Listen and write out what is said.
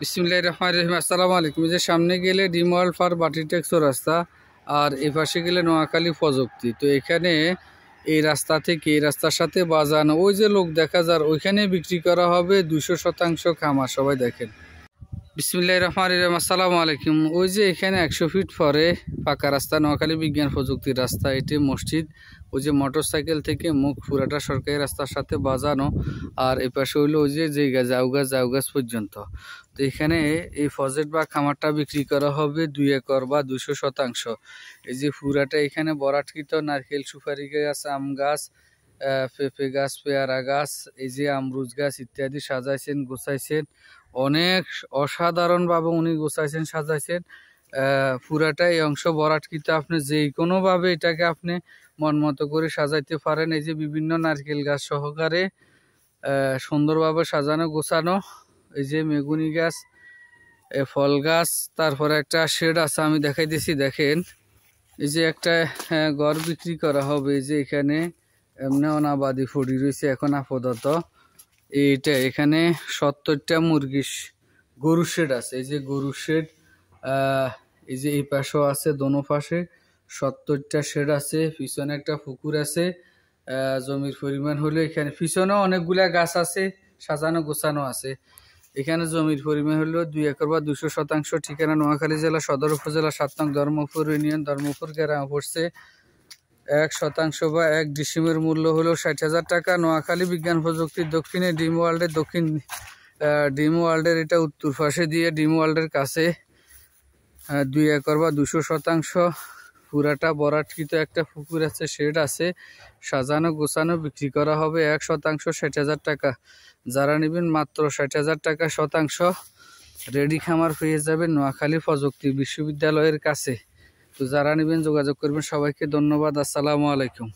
বিসমিল্লাহির রহমানির রহিম। আসসালামু আলাইকুম। যে সামনে গেলে ডিম ওয়ার্ল্ড ফার বাটিটেক্সো রাস্তা, আর এই পাশে গেলে নোয়াখালী প্রযুক্তি। তো এখানে এই রাস্তা থেকে এই রাস্তার সাথে বাজানো ওই যে লোক দেখা যার ওইখানে বিক্রি করা হবে 200% খামার। সবাই দেখেন। বিসমিল্লাহির রহমানির রহিম। আসসালামু আলাইকুম। ওই যে এখানে 100 ফিট পরে পাকা রাস্তা, নোয়াখালী বিজ্ঞান প্রযুক্তির রাস্তা, এটি মসজিদ। ওই যে মোটর সাইকেল থেকে মুখ পুরাটা সরকারি রাস্তার সাথে বাজানো, আর এই পাশে হইলো ওই যে জাউগাছ পর্যন্ত। তো এখানে এই প্রজেক্ট বা খামারটা বিক্রি করা হবে 2 একর বা 200%। এই যে পুরাটা এখানে বরাটকৃত নারকেল, সুপারি গাছ, আম গাছ, পেঁপে গাছ, পেয়ারা গাছ, এই যে আমরুজ গাছ ইত্যাদি সাজাইছেন, গোছাইছেন। অনেক অসাধারণভাবে উনি গোছাইছেন, সাজাইছেন। পুরাটা এই অংশ বরাটকৃত। আপনি যে কোনোভাবে এটাকে আপনি মন মতো করে সাজাইতে পারেন। এই যে বিভিন্ন নারকেল গাছ সহকারে সুন্দরভাবে সাজানো গোছানো। এই যে মেগুনি গাছ, ফল গাছ, তারপরে একটা শেড আছে, আমি দেখাইতেছি দেখেন। এই যে একটা ঘর বিক্রি করা হবে। এই যে এখানে এমনি অনাবাদি পড়ি রয়েছে এখন আপাতত। এইটা এখানে 70টা গরুর শেড আছে। এই যে গরুর শেড, এই যে এই পাশেও আছে, দোনো পাশে 70টা শেড আছে। পিছনে একটা পুকুর আছে। জমির পরিমাণ হলো এখানে পিছনেও অনেকগুলা গাছ আছে, সাজানো গোছানো আছে। এখানে জমির পরিমাণ হলো 2 একর বা 200%। ঠিকানা নোয়াখালী জেলা সদর উপজেলা 7 নং ধর্মপুর ইউনিয়ন, ধর্মপুর গ্রামে পড়ছে। 1% বা 1 ডিসিমের মূল্য হলো 60,000 টাকা। নোয়াখালী বিজ্ঞান প্রযুক্তির দক্ষিণে ডিম ওয়ার্ল্ডের এটা উত্তর পাশে দিয়ে ডিম ওয়ার্ল্ডের কাছে 2 একর বা 200%। পুরাটা বরাটকৃত একটা পুকুর আছে, শেড আছে, সাজানো গোছানো, বিক্রি করা হবে 1% 60,000 টাকা। যারা নেবেন মাত্র 60,000 টাকা শতাংশ। রেডি খামার পেয়ে যাবেন নোয়াখালী প্রযুক্তি বিশ্ববিদ্যালয়ের কাছে। তো যারা নেবেন যোগাযোগ করবেন। সবাইকে ধন্যবাদ। আসসালামু আলাইকুম।